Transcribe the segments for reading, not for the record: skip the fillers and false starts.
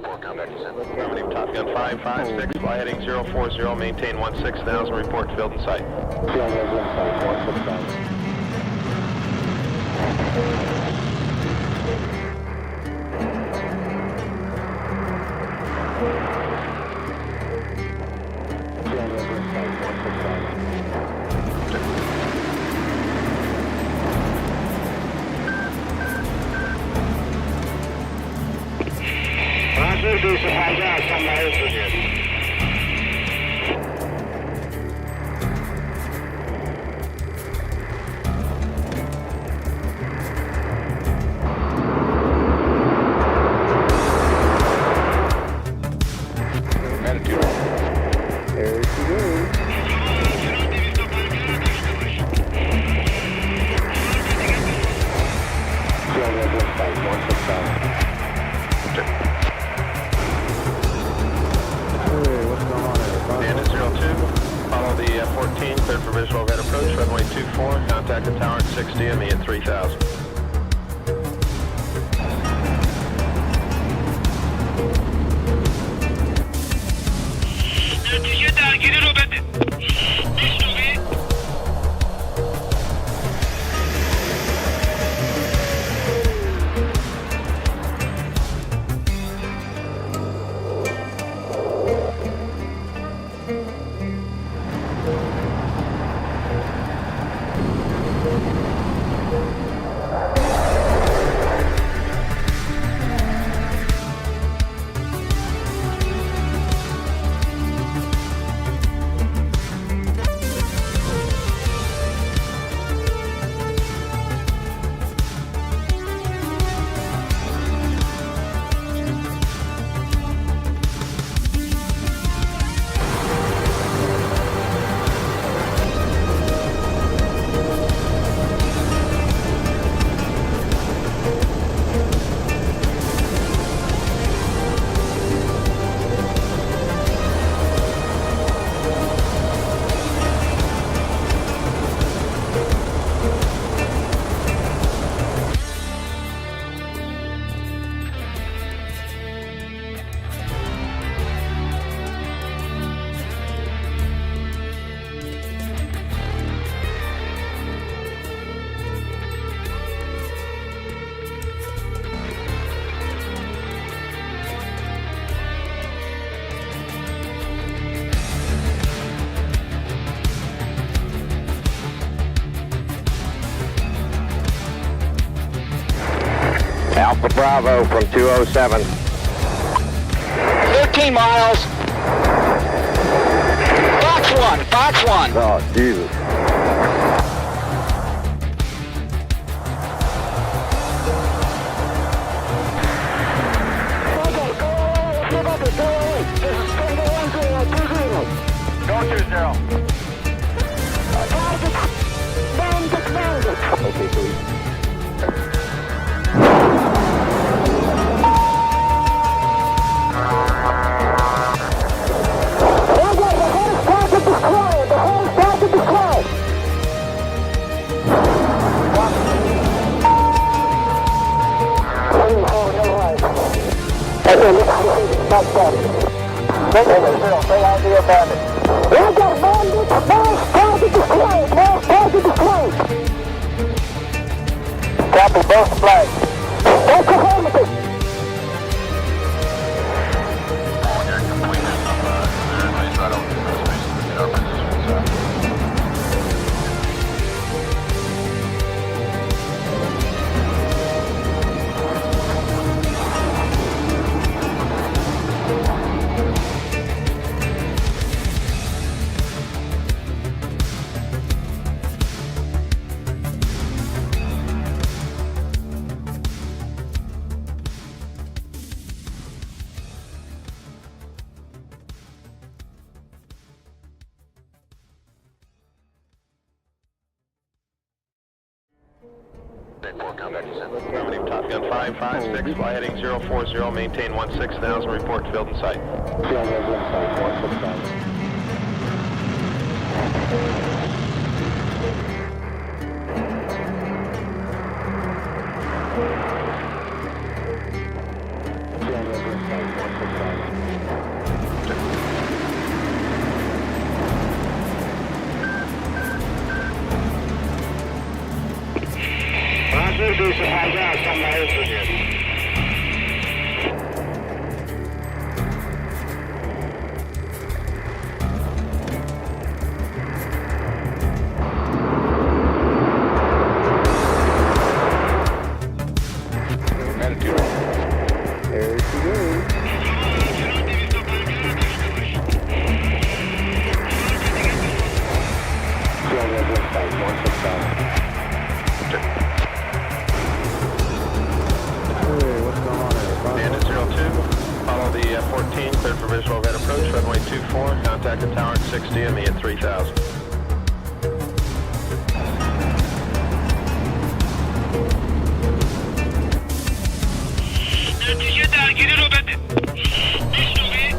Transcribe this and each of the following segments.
Affirmative, Top Gun 556, fly heading 040, maintain 16,000, report field in sight. Cleared for visual overhead approach, runway 24, contact the tower at 60 and me at 3000. نتیجه درگیری رو بده. میشنوی؟ Alpha Bravo from 207. 13 miles. Fox 1, Fox 1. Oh, Jesus. Go 20. Okay, please. Copy both flags. Affirmative, Top Gun 556, fly heading 040, maintain 16,000, report field in sight. F-16C Falcon on standby for you. There she goes. Bandit 02, follow the F-14, cleared for visual overhead approach, runway 24, contact the tower at 60 and me at 3000. نتیجه درگیری رو بده. میشنوی؟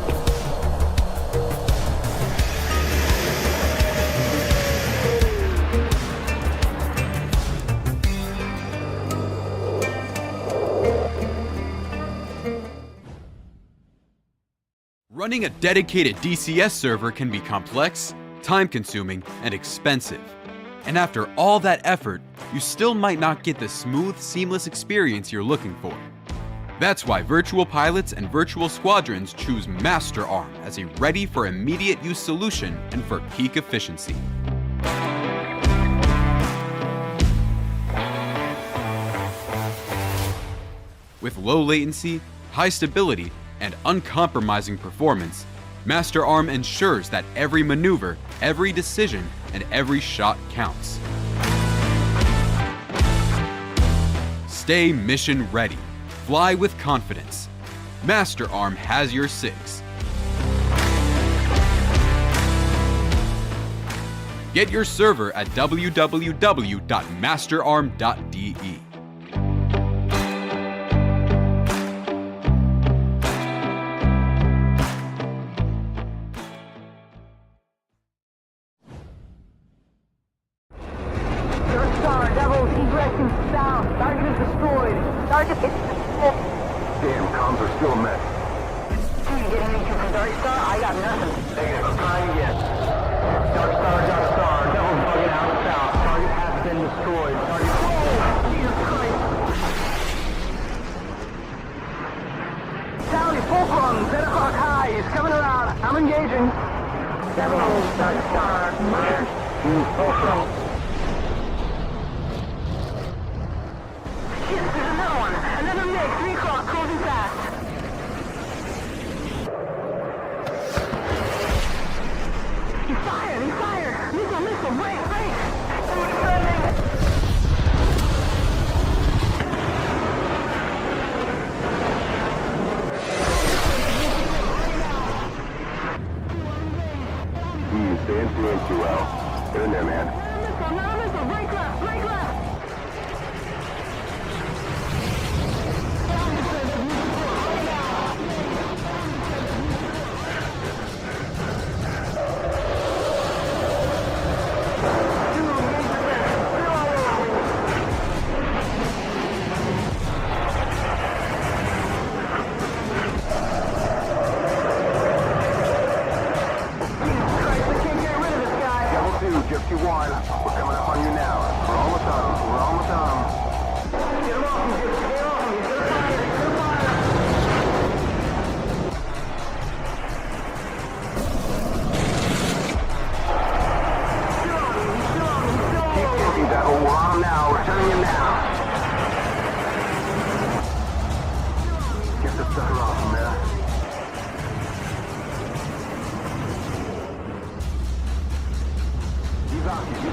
Running a dedicated DCS server can be complex, time-consuming, and expensive. And after all that effort, you still might not get the smooth, seamless experience you're looking for. That's why virtual pilots and virtual squadrons choose MasterArm as a ready for immediate use solution and for peak efficiency. With low latency, high stability, and uncompromising performance, MasterArm ensures that every maneuver, every decision, and every shot counts. Stay mission ready. Fly with confidence. MasterArm has your six. Get your server at www.masterarm.de. Damn, comms are still a mess. Can you get anything from Dark Star? I got nothing. Negative, I'm trying again. Dark Star, Devil's bugging out south. Target has been destroyed. Target... Whoa! Jesus Christ! Sally, Fulcrum, 10 o'clock high. He's coming around. I'm engaging. Devil, Dark Star, Mark, Fulcrum. Shit, there's another one. Another MiG, 3 o'clock, closing fast. He's fired! Missile, break! Someone's defending! Staying fluent too well. Get in there, man. Missile, break left! Just you one. We're coming up on you now. We're almost on. Get him off him, He's gonna fire! Keep kicking, Devil. We're on him now. We're turning him now. Get the sucker off him, man. He's off you.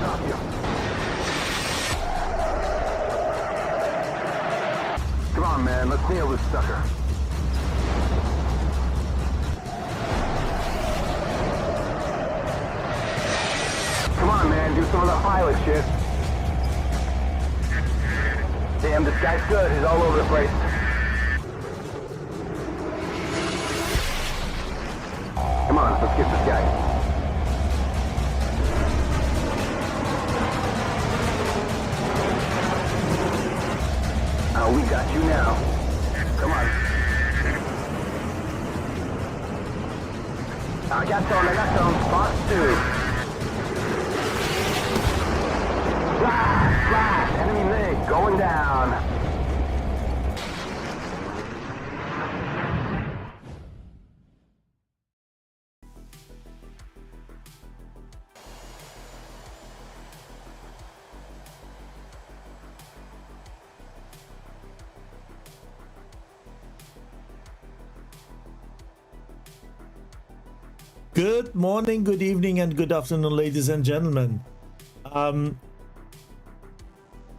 Come on, man. Let's nail this sucker. Come on, man. Do some of the pilot shit. Damn, this guy's good. He's all over the place. Come on, let's get this guy. Oh, we got you now. Come on. I got some. Boss 2. Ah! Flash, enemy MiG, going down. Good morning, good evening, and good afternoon, ladies and gentlemen.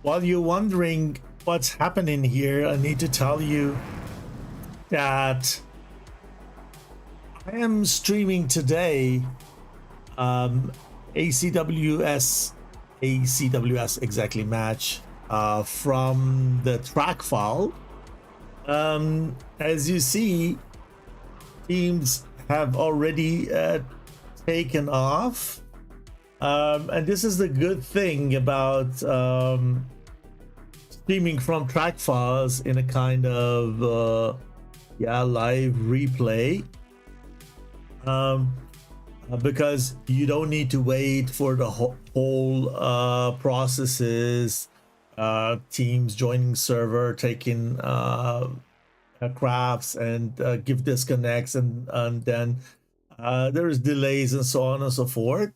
While you're wondering what's happening here, I need to tell you that I am streaming today ACWS exactly match from the track file. As you see, teams have already taken off, and this is the good thing about streaming from track files in a kind of live replay, because you don't need to wait for the whole processes, teams joining server, taking crafts and give disconnects, and then there's delays and so on and so forth.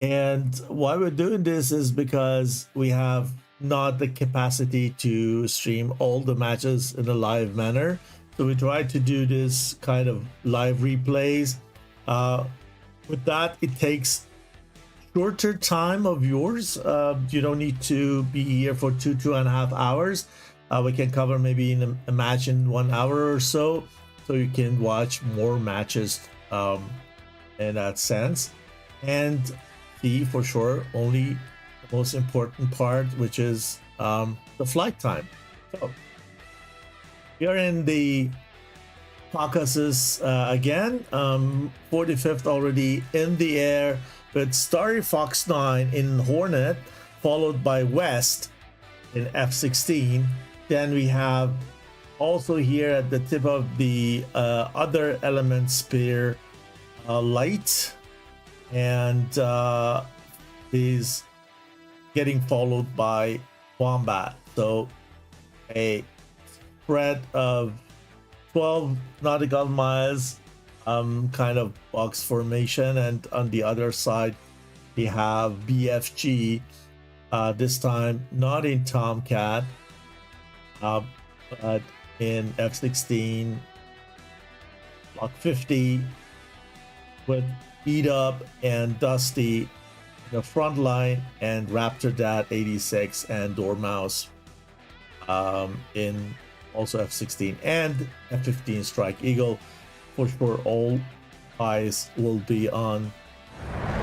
And why we're doing this is because we have not the capacity to stream all the matches in a live manner, so we try to do this kind of live replays. With that, it takes shorter time of yours. You don't need to be here for 2.5 hours. We can cover maybe in a match in 1 hour or so you can watch more matches in that sense, and see for sure only the most important part, which is the flight time. So we are in the Caucasus again, 45th already in the air with Starry Fox 9 in Hornet, followed by West in F-16. Then we have also here at the tip of the other element spear, Light, and is getting followed by Wombat. So a spread of 12 nautical miles, kind of box formation, and on the other side we have BFG, this time not in Tomcat, but in F-16 Block 50 with Eat Up and Dusty in the front line, and Raptor Dat 86 and Dormouse in also F-16 and F-15 Strike Eagle. For sure all eyes will be on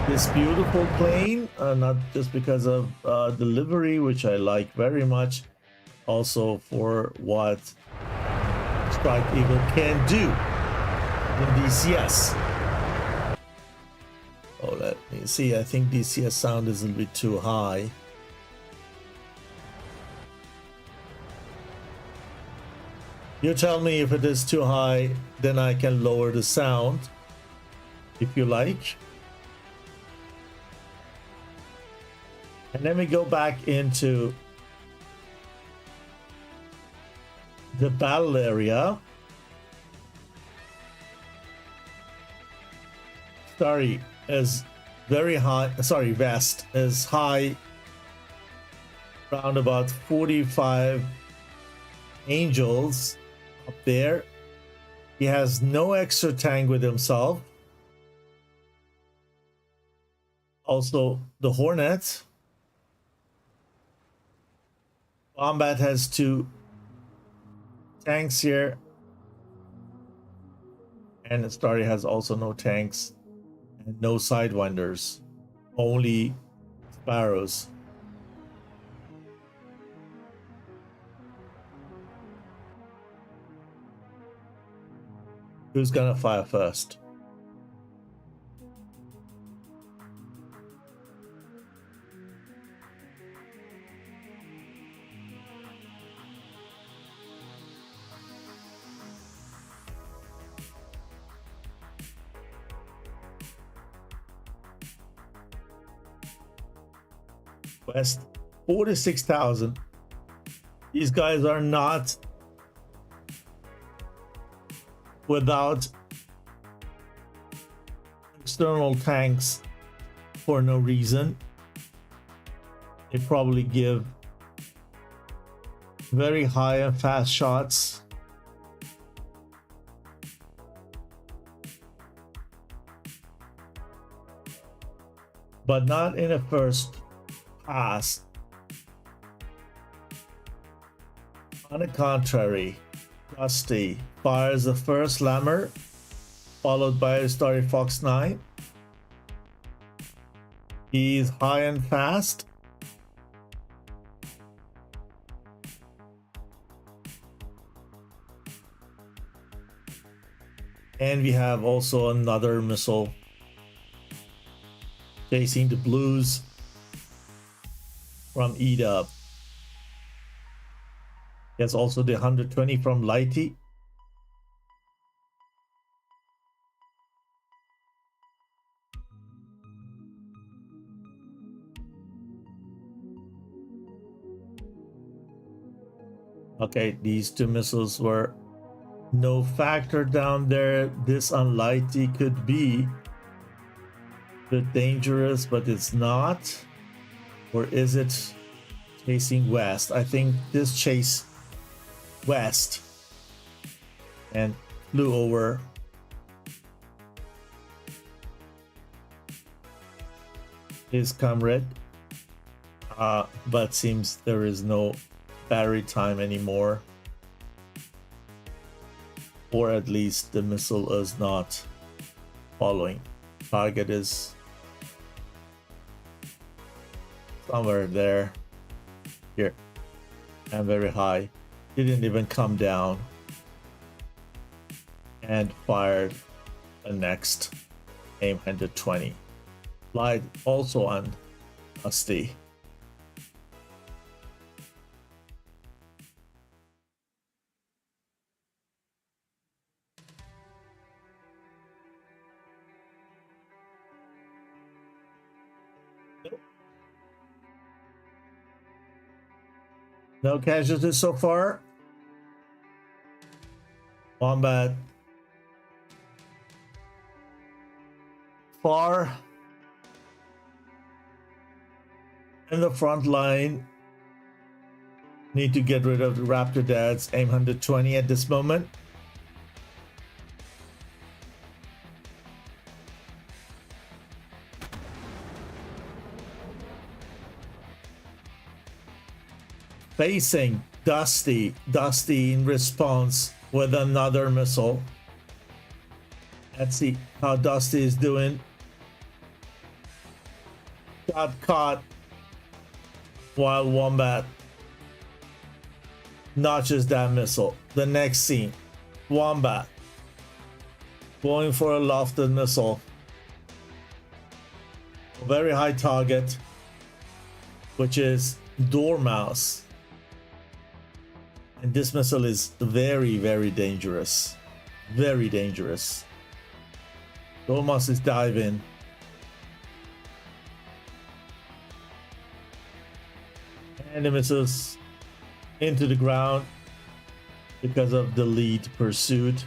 this beautiful plane, not just because of delivery, which I like very much, also for what Strike Eagle can do in DCS. Oh, let me see. I think DCS sound is a little bit too high. You tell me if it is too high, then I can lower the sound if you like. And then we go back into the battle area. Starry is very high, sorry, West is high, around about 45 angels up there. He has no extra tank with himself. Also the Hornet. Combat has 2 tanks here, and Starry has also no tanks and no sidewinders, only Sparrows. Who's gonna fire first? West 46,000. These guys are not without external tanks for no reason. They probably give very high and fast shots. But not in a first pass. On the contrary, Dusty fires the first slammer, followed by a Starry Fox 9. He's high and fast. And we have also another missile chasing the blues from EDUB. There's also the 120 from Lighty. Okay, these two missiles were no factor down there. This on Lighty could be a bit dangerous, but it's not. Or is it chasing west? I think this chase west and flew over his comrade, but seems there is no battery time anymore, or at least the missile is not following. Target is somewhere there, here, and very high. Didn't even come down, and fired the next aim 120. Light also on Dusty. No casualties so far. Wombat far in the front line. Need to get rid of the Raptor Dads. Aim 120 at this moment. Facing Dusty. Dusty in response with another missile. Let's see how Dusty is doing. Got caught while Wombat notches that missile. The next scene, Wombat going for a lofted missile. A very high target, which is Dormouse. And this missile is very, very dangerous. Very dangerous. Dormouse is diving. And the missiles into the ground because of the lead pursuit.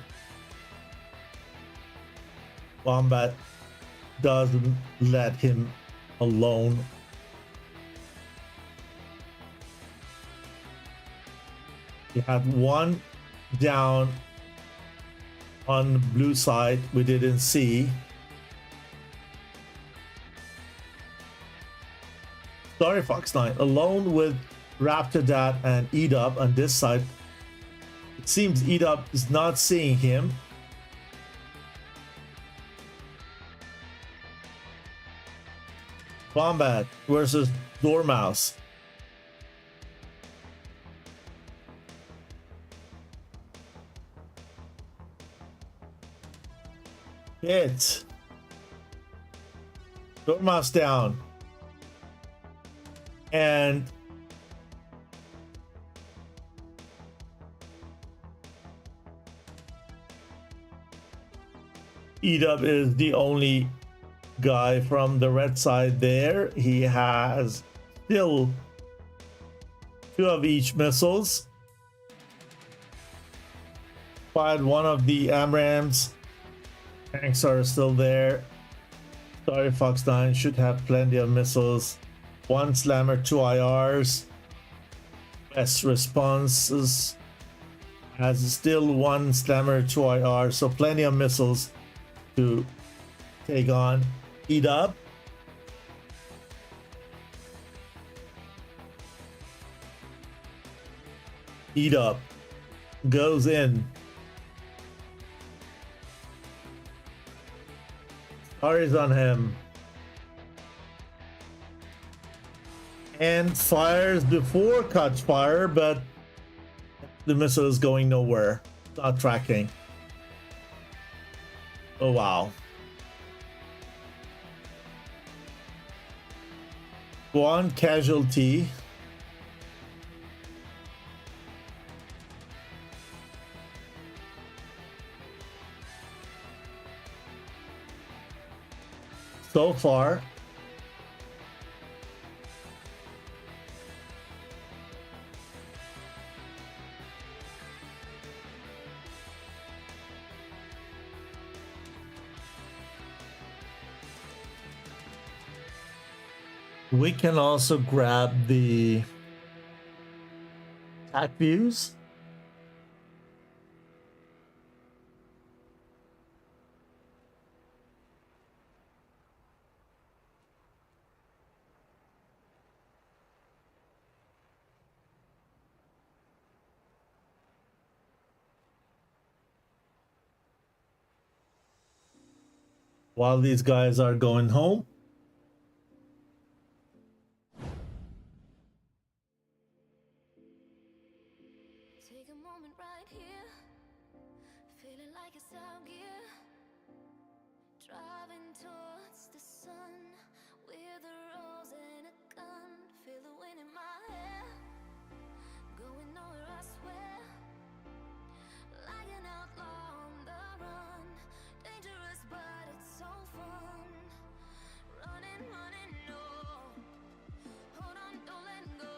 Wombat doesn't let him alone. He had one down on the blue side we didn't see. Sorry, Fox 9 alone with Raptor Dad and EDUB on this side. It seems EDUB is not seeing him. Wombat versus Dormouse. Hit. Dormouse down. And EDUB is the only guy from the red side there. He has still 2 of each missiles. Fired one of the AMRAAMs. Tanks are still there. Sorry, Fox 9 should have plenty of missiles. 1 slammer, 2 IRs. Best responses has still 1 slammer, 2 IR, so plenty of missiles to take on. Eat up. Eat up. Goes in. Fires on him. And fires before catch fire, but the missile is going nowhere. Not tracking. Oh wow. One casualty. So far. We can also grab the attack views. While these guys are going home. Take a moment right here, feeling like it's out gear, driving towards the sun with a rose and a gun, feel the wind in my hair, going nowhere I swear, like an outlaw on the run, dangerous but it's so fun, running, running, no, hold on, don't let go,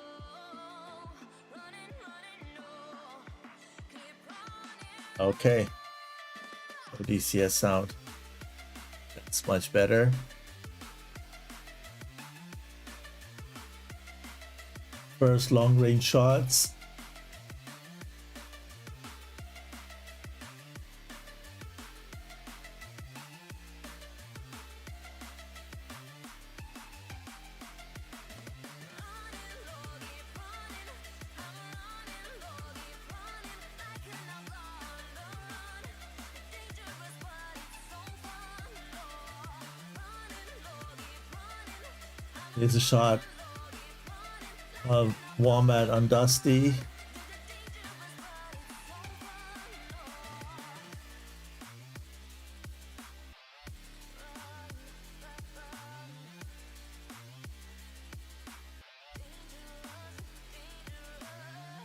running, running, no, keep running. Okay. DCS sound. That's much better. First long range shots. Here's a shot of Wombat on Dusty.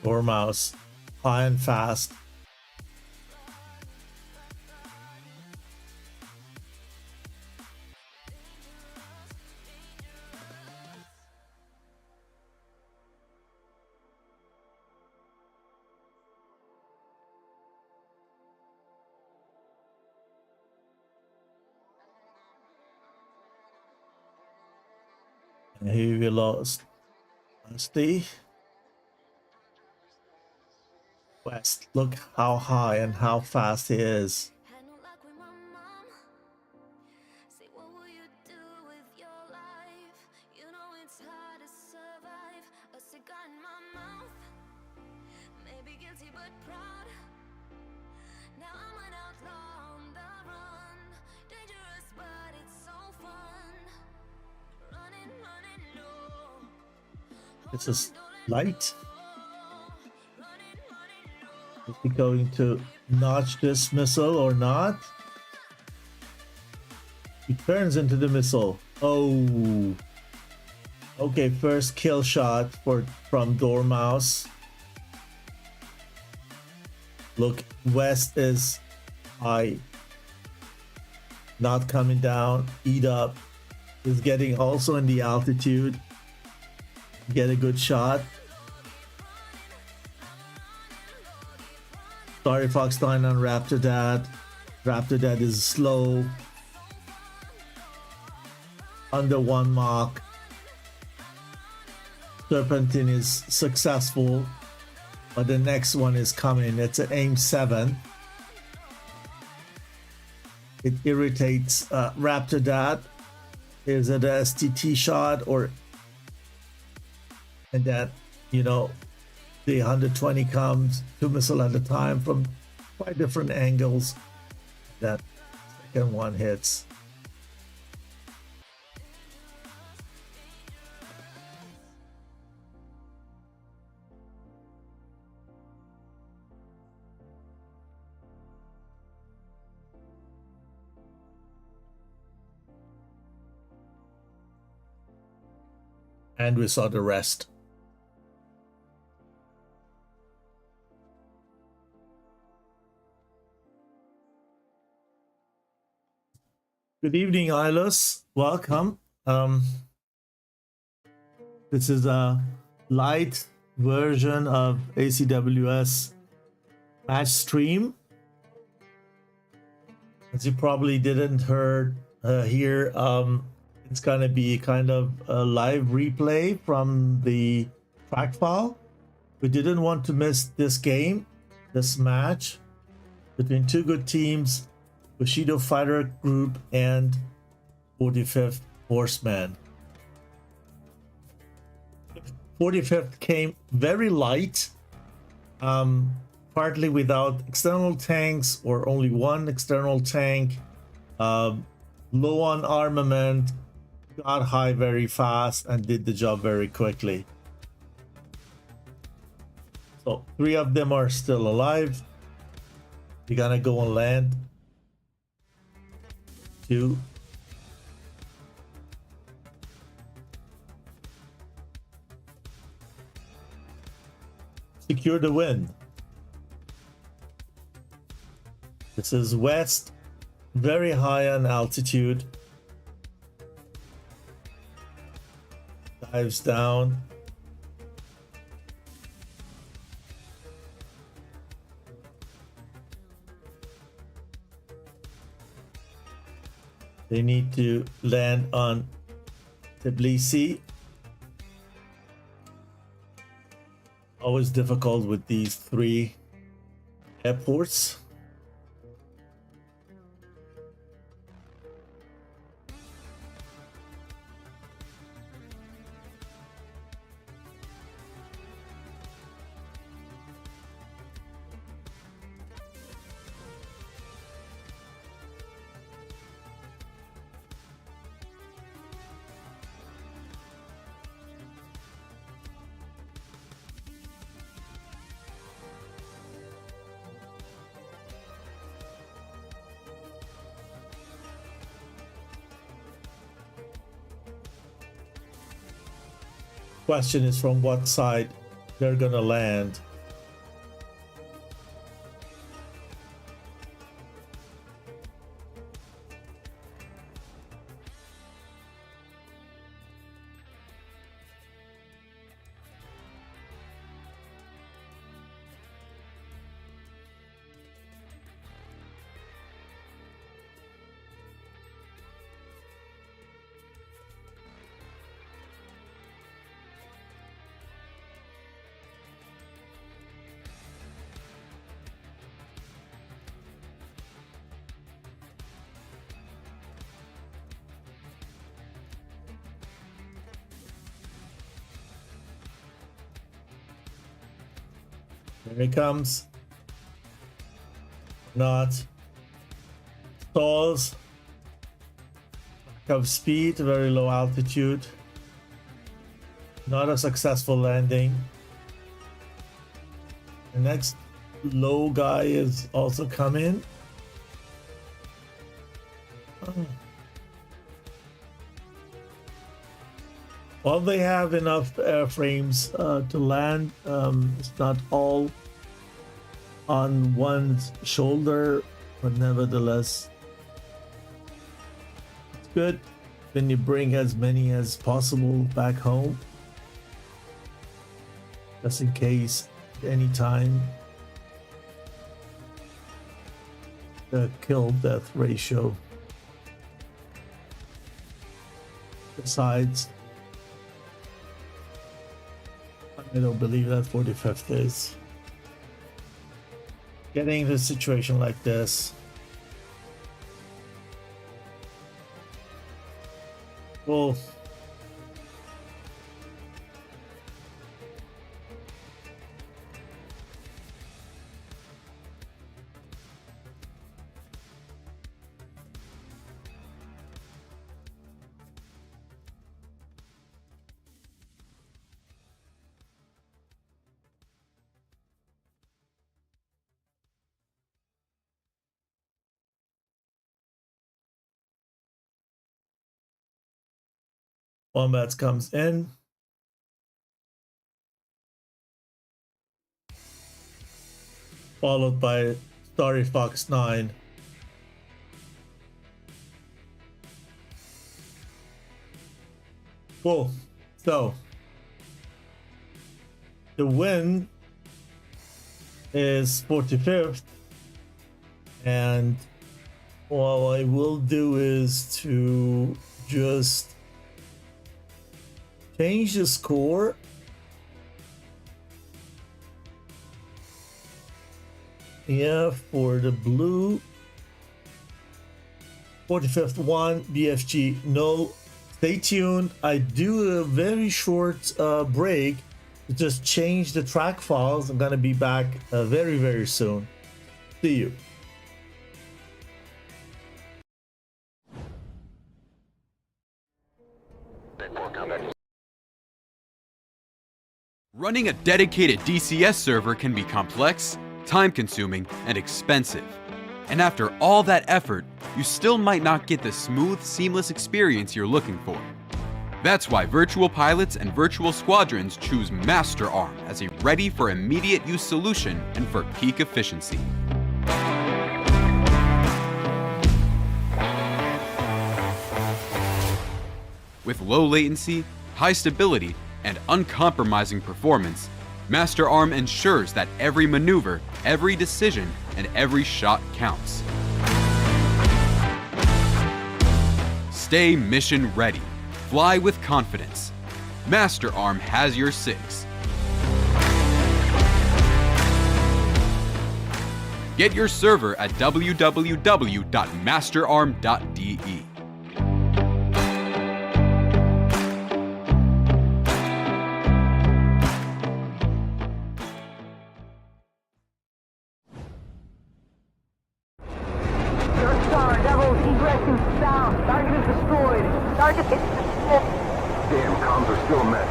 Dormouse, high and fast. Here we lost Dusty. West, look how high and how fast he is. Had no luck with my mom. Say, what will you do with your life? You know it's hard to survive. A cigar in my mouth. Maybe guilty but proud. Now I'm an outlaw on the run. Dangerous but it's so fun. Running, running, no. It's a light. Is he going to notch this missile or not? He turns into the missile. Oh. Okay, first kill shot from Dormouse. Look, West is high. Not coming down. Eat up. Is getting also in the altitude. Get a good shot. Sorry, Fox 9 on Raptor Dad. Raptor Dad is slow. Under 1 Mach. Serpentine is successful, but the next one is coming. It's an AIM 7. It irritates Raptor Dad. Is it a STT shot or, and then, you know, the 120 comes, 2 missiles at a time from quite different angles. That second one hits. And we saw the rest. Good evening, Ilus. Welcome. This is a light version of ACWS match stream. As you probably didn't hear, it's going to be kind of a live replay from the track file. We didn't want to miss this game, this match between two good teams, Bushido Fighter Group and 45th Horseman. 45th came very light, partly without external tanks or only one external tank, low on armament, got high very fast and did the job very quickly. So 3 of them are still alive. We're gonna go on land. 2. Secure the win. This is west, very high on altitude. Dives down. They need to land on Tbilisi. Always difficult with these 3 airports. Question is from what side they're gonna land. Here he comes. Not. Stalls. Lack of speed, very low altitude. Not a successful landing. The next low guy is also coming. Well, they have enough airframes to land. It's not all on one's shoulder, but nevertheless, it's good when you bring as many as possible back home, just in case, anytime. the kill-death ratio. Besides, I don't believe that 45th is. Getting into a situation like this. Well, Wombats comes in. Followed by Starry Fox 9. Cool. So the win is 45th, and what I will do is to just change the score for the blue. 45th 1, BFG no. Stay tuned. I do a very short break to just change the track files. I'm gonna be back very, very soon. See you. Running a dedicated DCS server can be complex, time-consuming, and expensive. And after all that effort, you still might not get the smooth, seamless experience you're looking for. That's why virtual pilots and virtual squadrons choose MasterArm as a ready-for-immediate-use solution and for peak efficiency. With low latency, high stability, and uncompromising performance, MasterArm ensures that every maneuver, every decision, and every shot counts. Stay mission ready. Fly with confidence. MasterArm has your six. Get your server at www.masterarm.de. Damn, comms are still a mess.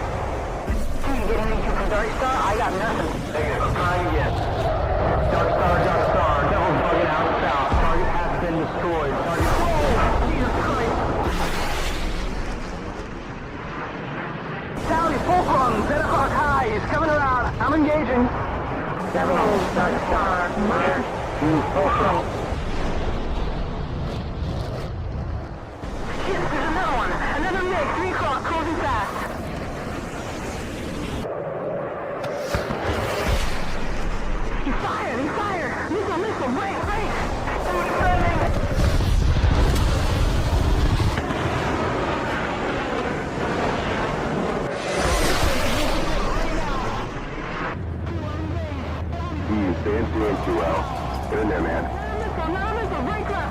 Can you get anything from Dark Star? I got nothing. Negative, I'm trying again. Dark Star, Devil's bugging out south. Target has been destroyed. Target... Oh, Jesus Christ! Sally, Fulcrum, 10 o'clock high. He's coming around. I'm engaging. Devil, Dark Star, Mark, Fulcrum. Shit, there's another one. Another MiG, 3 o'clock, closing fast. He fired! Missile, break! Stay in too well. Get in there, man. Missile, break left!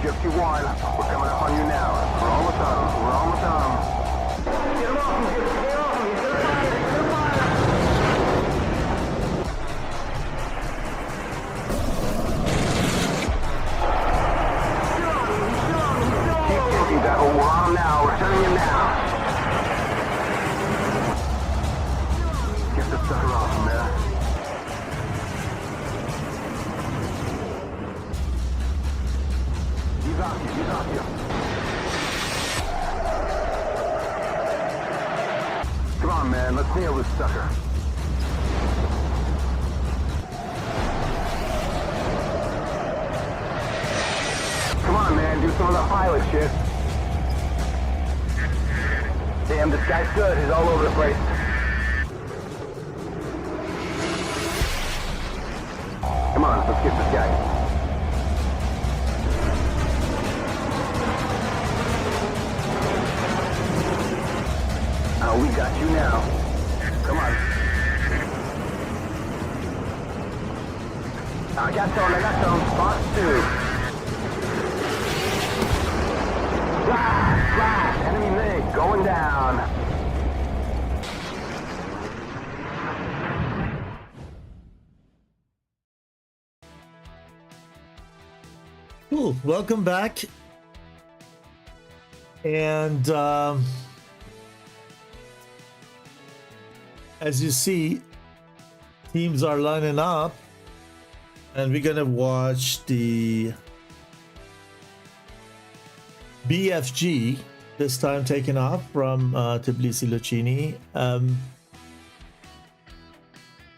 Gypsy 1, we're coming up on you now. We're almost on. Get him off him, Gypsy, get off him. He's gonna fire. Keep thinking, Devil. We're on him now. We're turning him now. Get the sucker off him, man. He's off you. nail this sucker. Come on, man, do some of the pilot shit. Damn, this guy's good. He's all over the place. Come on, let's get this guy. Oh, we got you now. Come on. I got some. Boss 2. Blast! Enemy MiG going down. Cool. Welcome back. And as you see, teams are lining up, and we're gonna watch the BFG, this time taken off from Tbilisi Lucini.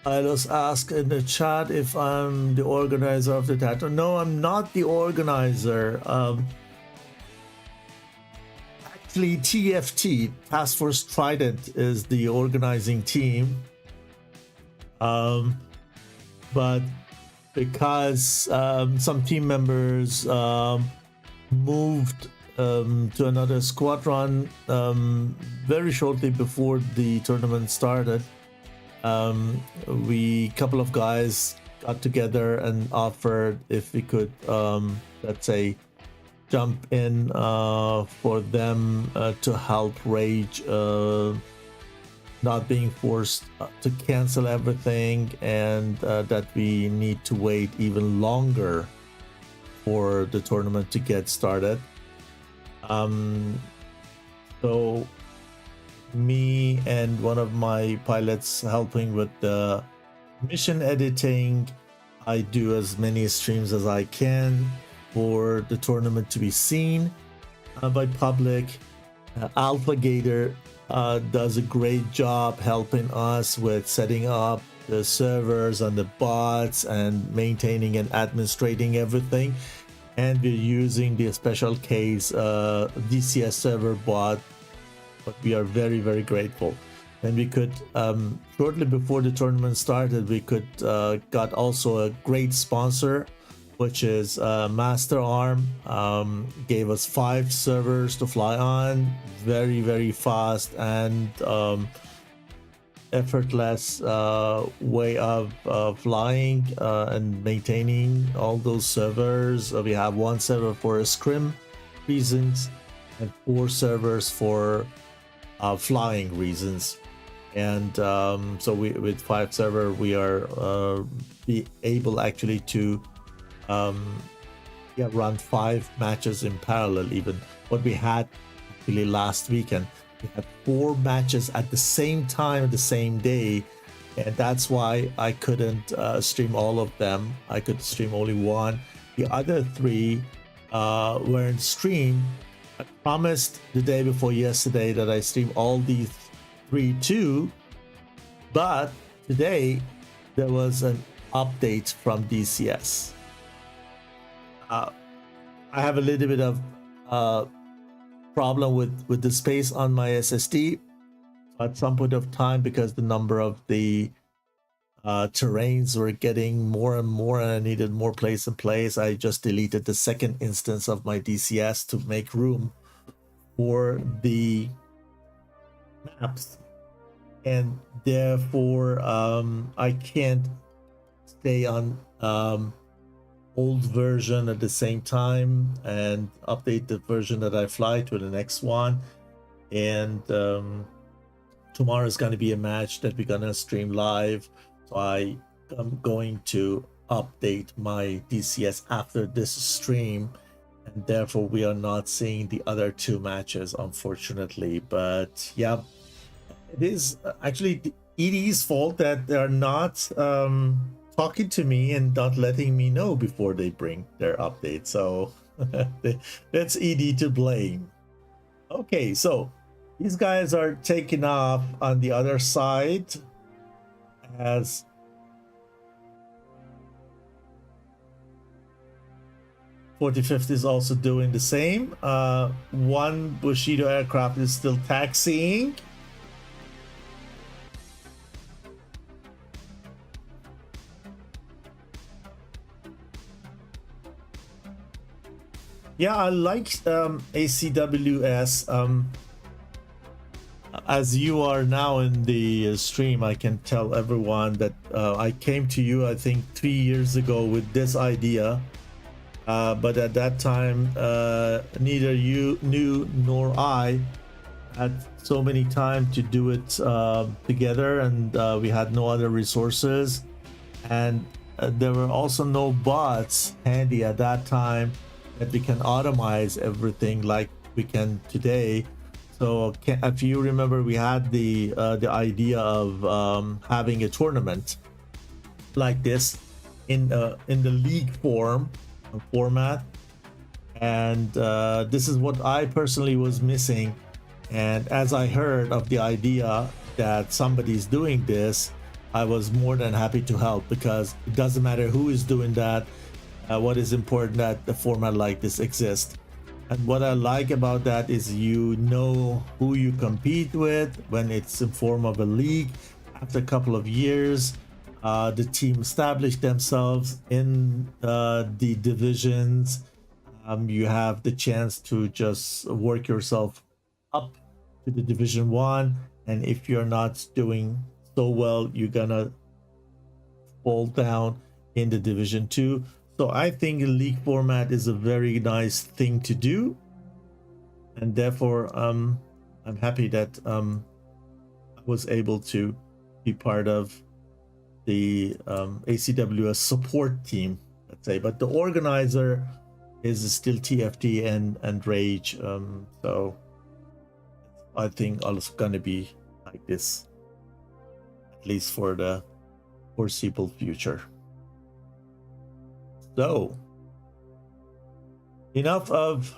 I was asked in the chat if I'm the organizer of the tattoo. No, I'm not the organizer. Actually, TFT, Task Force Trident, is the organizing team. But because some team members moved to another squadron very shortly before the tournament started, couple of guys got together and offered if we could, let's say, jump in for them to help Rage not being forced to cancel everything, and that we need to wait even longer for the tournament to get started. So me and one of my pilots helping with the mission editing. I do as many streams as I can for the tournament to be seen by public. AlphaGator does a great job helping us with setting up the servers and the bots and maintaining and administrating everything. And we're using the special case DCS server bot, but we are very, very grateful. And we could, shortly before the tournament started, we could got also a great sponsor, which is Master Arm. Gave us 5 servers to fly on, very, very fast and effortless way of flying and maintaining all those servers. We have 1 server for scrim reasons and 4 servers for flying reasons. And so with 5 server, we are be able actually to run 5 matches in parallel. Even what we had actually last weekend, we had 4 matches at the same time, the same day, and that's why I couldn't stream all of them. I could stream only 1. The other 3 weren't streamed. I promised the day before yesterday that I stream all these 3 too, but today there was an update from DCS. I have a little bit of problem with the space on my SSD at some point of time, because the number of the terrains were getting more and more and I needed more place and place. I just deleted the second instance of my DCS to make room for the maps, and therefore I can't stay on old version at the same time and update the version that I fly to the next one. And tomorrow is going to be a match that we're going to stream live, so I'm going to update my DCS after this stream, and therefore we are not seeing the other 2 matches, unfortunately. But yeah, it is actually ED's fault that they're not talking to me and not letting me know before they bring their update. So that's ED to blame. Okay, so These guys are taking off on the other side as .45 is also doing the same. One Bushido aircraft is still taxiing. Yeah, I like ACWS. As you are now in the stream, I can tell everyone that I came to you, I think, 3 years ago with this idea. But at that time, neither you knew nor I had so many time to do it together, and we had no other resources, and there were also no bots handy at that time that we can automize everything like we can today. So if you remember, we had the idea of having a tournament like this in the league format, and this is what I personally was missing. And as I heard of the idea that somebody's doing this, I was more than happy to help, because it doesn't matter who is doing that. What is important that the format like this exists. And what I like about that is you know who you compete with when it's in form of a league. After a couple of years, the team established themselves in the divisions. You have the chance to just work yourself up to the Division 1, and if you're not doing so well, you're gonna fall down in the Division 2. So I think a league format is a very nice thing to do, and therefore I'm happy that I was able to be part of the ACWS support team, let's say. But the organizer is still TFT and Rage, so I think it's gonna be like this, at least for the foreseeable future. So, enough of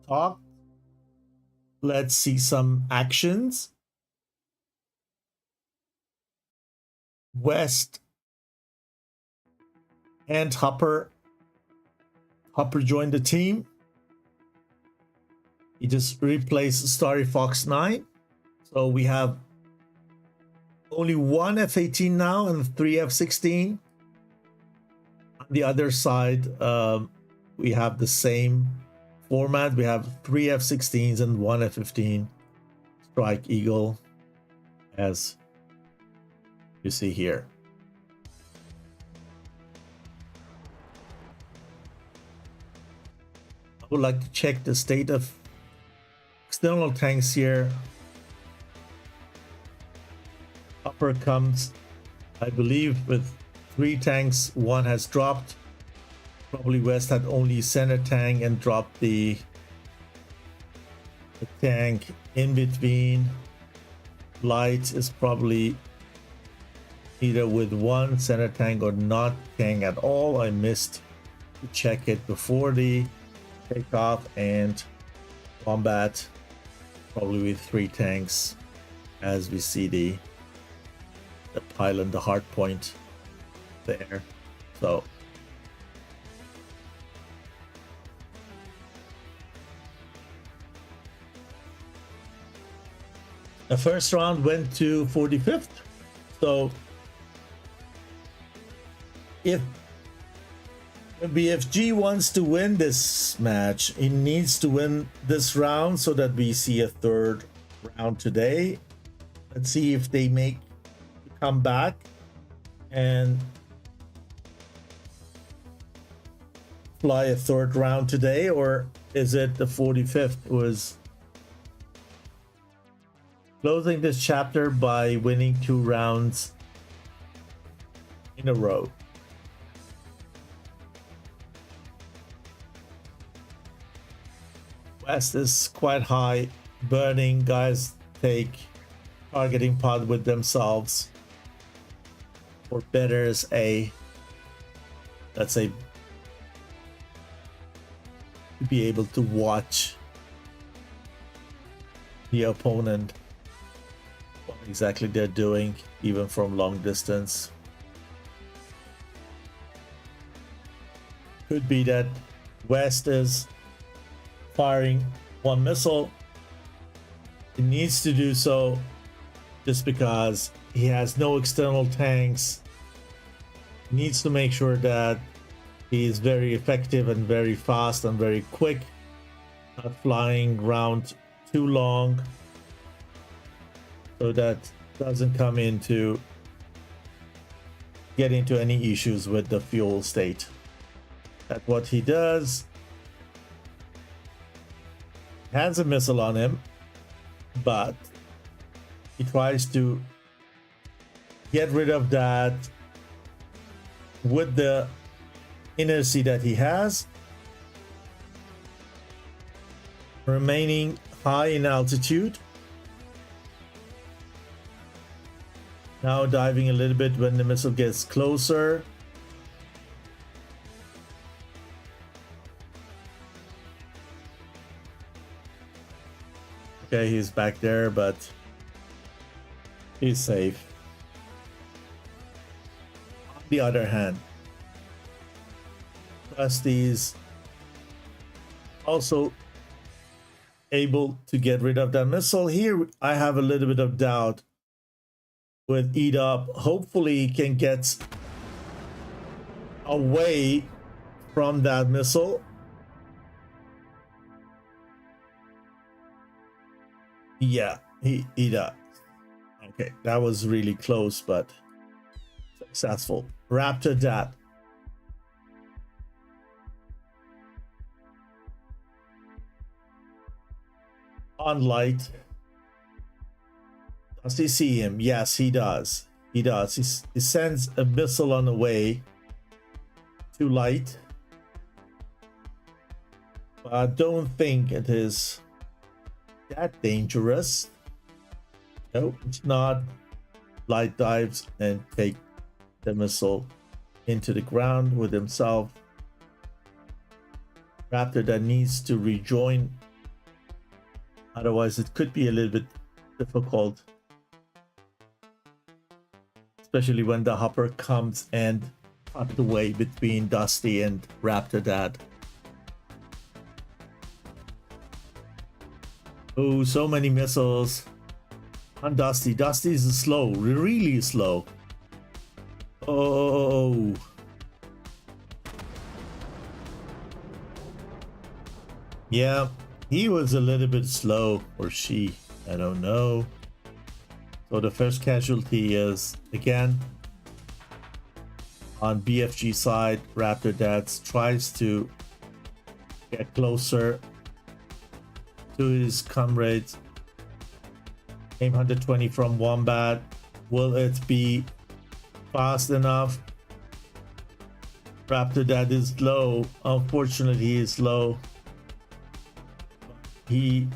talk. Let's see some actions. West and Hopper joined the team. He just replaced Starry Fox 9. So we have only one F-18 now and 3 F-16. On the other side, we have the same format. We have 3 F-16s and 1 F-15 Strike Eagle, as you see here. I would like to check the state of external tanks here. Upper comes, I believe, with 3 tanks. 1 has dropped. Probably West had only center tank and dropped the tank in between. Light is probably either with 1 center tank or not tank at all. I missed to check it before the takeoff. And combat probably with 3 tanks, as we see the pylon, the hard point there. So the first round went to 45th. So if BFG wants to win this match, it needs to win this round so that we see a 3rd round today. Let's see if they make a comeback and fly a 3rd round today, or is it the 45th was closing this chapter by winning 2 rounds in a row. West is quite high, burning. Guys take targeting pod with themselves, or better is a, let's say, to be able to watch the opponent what exactly they're doing, even from long distance. Could be that West is firing one missile. It needs to do so just because he has no external tanks. He needs to make sure that he is very effective and very fast and very quick, not flying around too long, so that doesn't come into get into any issues with the fuel state. That's what he does. Has a missile on him, but he tries to get rid of that with the inertia that he has, remaining high in altitude. Now diving a little bit when the missile gets closer. Okay, he's back there, but he's safe. On the other hand, Dusty's also able to get rid of that missile. Here, I have a little bit of doubt with EDOP. Hopefully, he can get away from that missile. Yeah, he does. Okay, that was really close, but successful. Raptor that. On light. Does he see him? Yes, he does. He does. He sends a missile on the way to light. But I don't think it is that dangerous. No, it's not. Light dives and take the missile into the ground with himself. Raptor that needs to rejoin. Otherwise, it could be a little bit difficult, especially when the hopper comes and cut the way between Dusty and Raptor Dad. Oh, so many missiles on Dusty. Dusty is slow, really slow. Oh. Yeah, he was a little bit slow, or she, I don't know. So the first casualty is, again, on BFG side. Raptor Dads tries to get closer to his comrades. Aim 120 from Wombat. Will it be fast enough? Raptor Dad is low. Unfortunately, he is low. He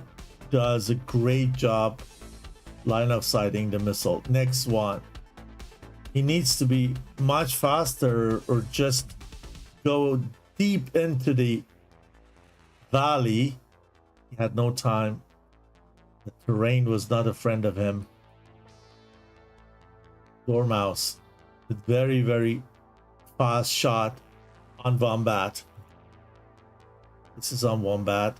does a great job line of sighting the missile. Next one. He needs to be much faster or just go deep into the valley. He had no time. The terrain was not a friend of him. Dormouse. A very, very fast shot on Wombat. This is on Wombat.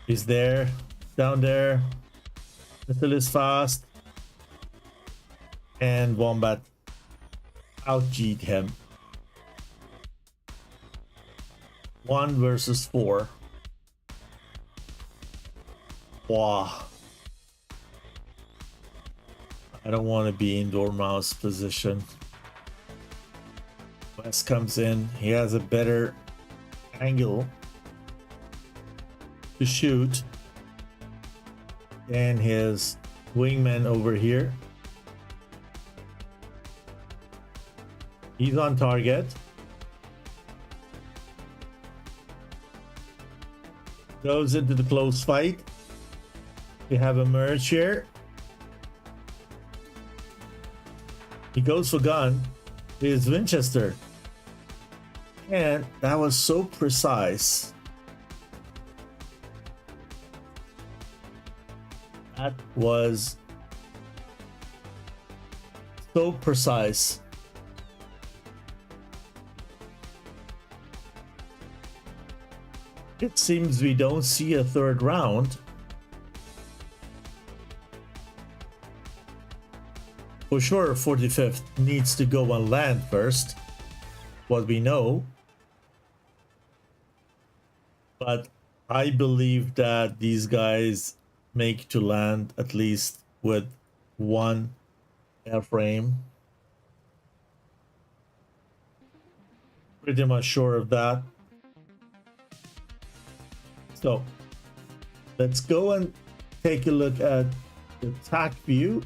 He's there, down there. Missile is fast. And Wombat out-G'd him. 1 versus 4. Wow. I don't want to be in Dormouse position. West comes in. He has a better angle to shoot than his wingman over here. He's on target. Goes into the close fight. We have a merge here. He goes for gun. is Winchester. And that was so precise. That was so precise. It seems we don't see a third round. For sure, 45th needs to go on land first, what we know. But I believe that these guys make to land at least with one airframe. Pretty much sure of that. So let's go and take a look at the TAC view.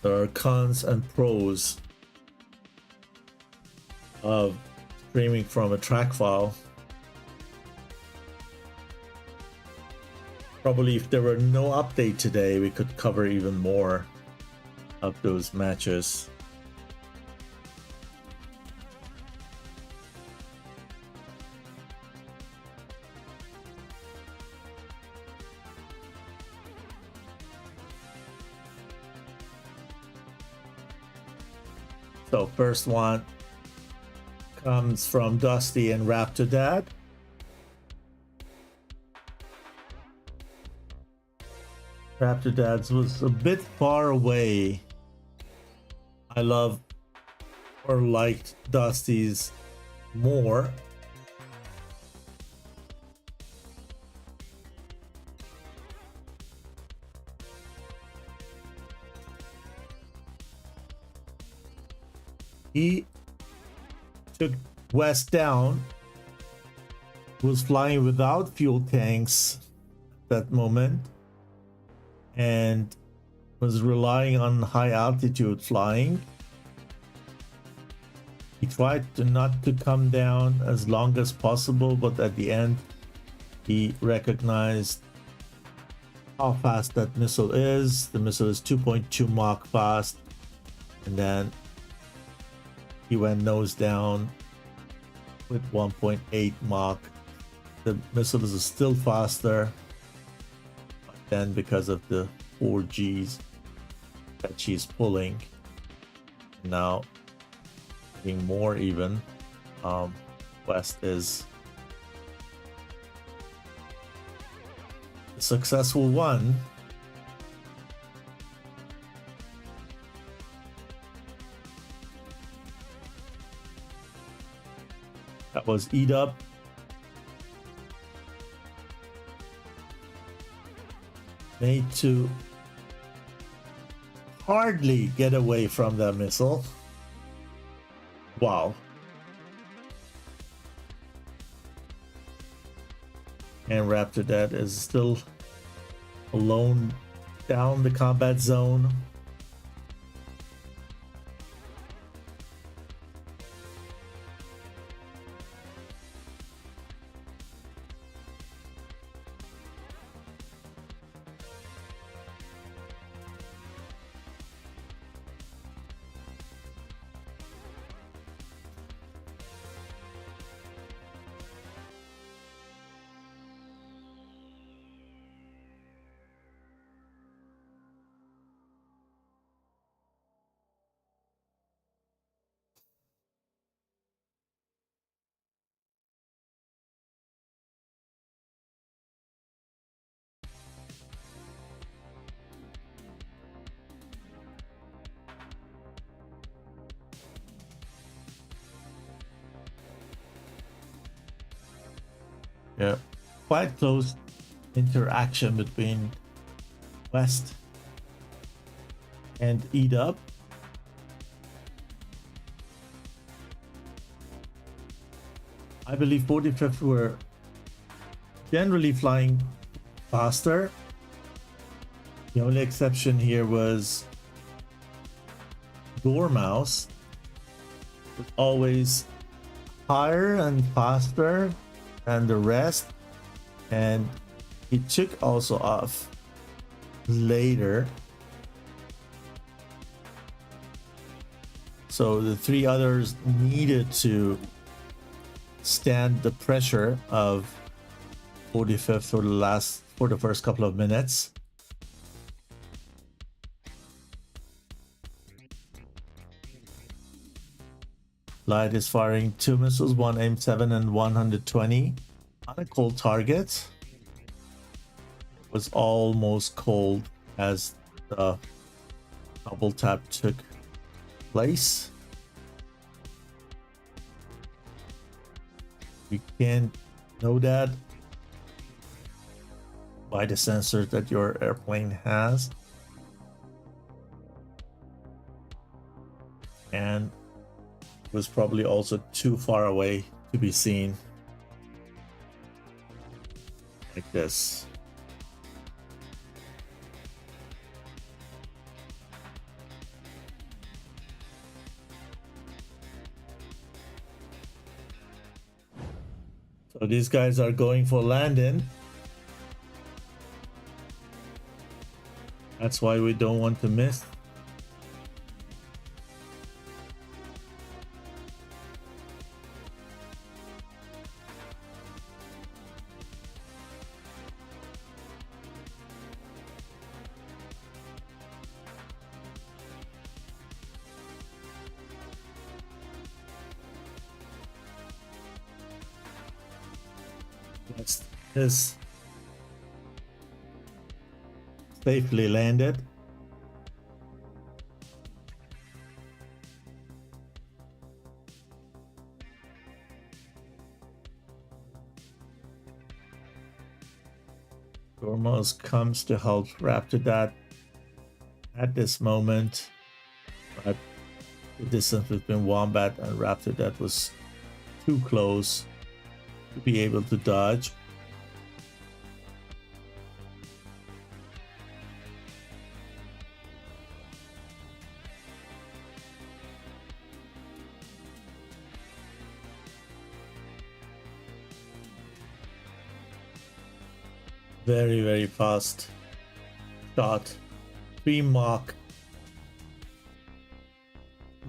There are cons and pros of streaming from a track file. Probably if there were no update today, we could cover even more of those matches. So first one comes from Dusty and Raptor Dad. Raptor Dad's was a bit far away. I love or liked Dusty's more. He took west down, was flying without fuel tanks at that moment, and was relying on high altitude flying. He tried to not to come down as long as possible, but at the end he recognized how fast that missile is. The missile is 2.2 Mach fast, and then he went nose down with 1.8 Mach. The missile is still faster, but then because of the 4 Gs that she's pulling, now being more even, West is a successful one. That was Eat Up. Made to hardly get away from that missile. Wow. And Raptor Dad is still alone down the combat zone. Yeah, quite close interaction between West and Eat Up. I believe 45th were generally flying faster, The only exception here was Dormouse was always higher and faster than the rest, and he took also off later. So the three others needed to stand the pressure of 45th for the first couple of minutes. Light is firing 2 missiles, one AIM-7 and 120 on a cold target. It was almost cold as the double tap took place. You can know that by the sensors that your airplane has. And was probably also too far away to be seen like this. So these guys are going for landing. That's why we don't want to miss. Is safely landed. Dormouse comes to help Raptor that at this moment, but the distance between Wombat and Raptor that was too close to be able to dodge. Very, very fast shot. 3 Mach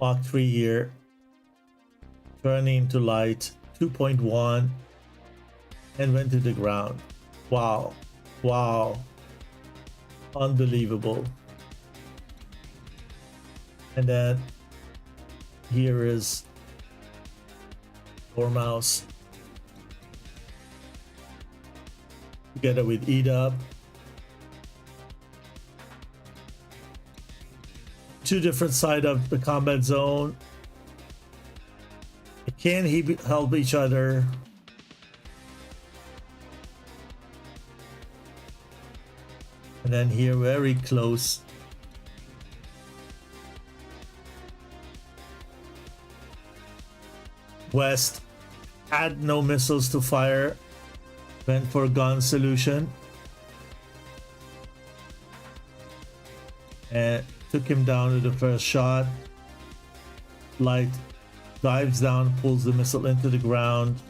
3 here. Turning to light 2.1 and went to the ground. Wow. Wow. Unbelievable. And then here is Dormouse together with EDUB. Two different sides of the combat zone. Can he help each other? And then here very close. West had no missiles to fire. Went for gun solution. And took him down to the first shot. Light dives down, pulls the missile into the ground.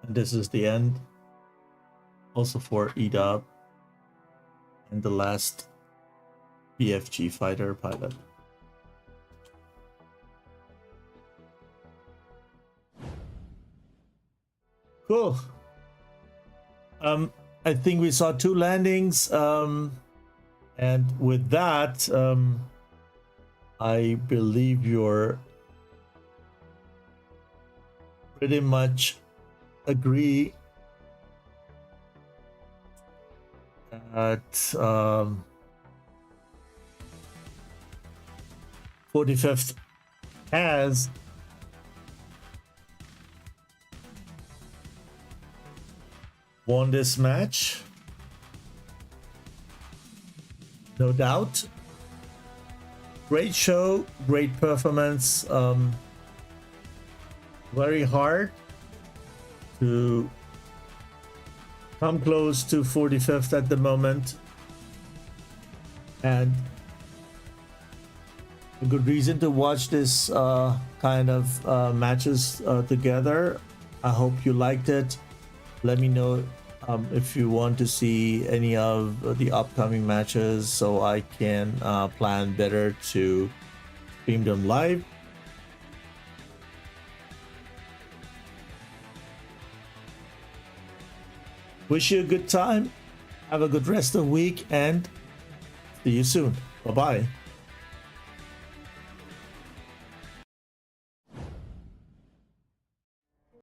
And this is the end. Also for EDUB and the last BFG fighter pilot. Cool. I think we saw 2 landings. And with that, I believe you're pretty much agree that 45th has won this match. no doubt. Great show, great performance. Very hard to come close to 45th at the moment, and a good reason to watch this kind of matches together. I hope you liked it. Let me know if you want to see any of the upcoming matches so I can plan better to stream them live. Wish you a good time. Have a good rest of the week and see you soon. Bye-bye.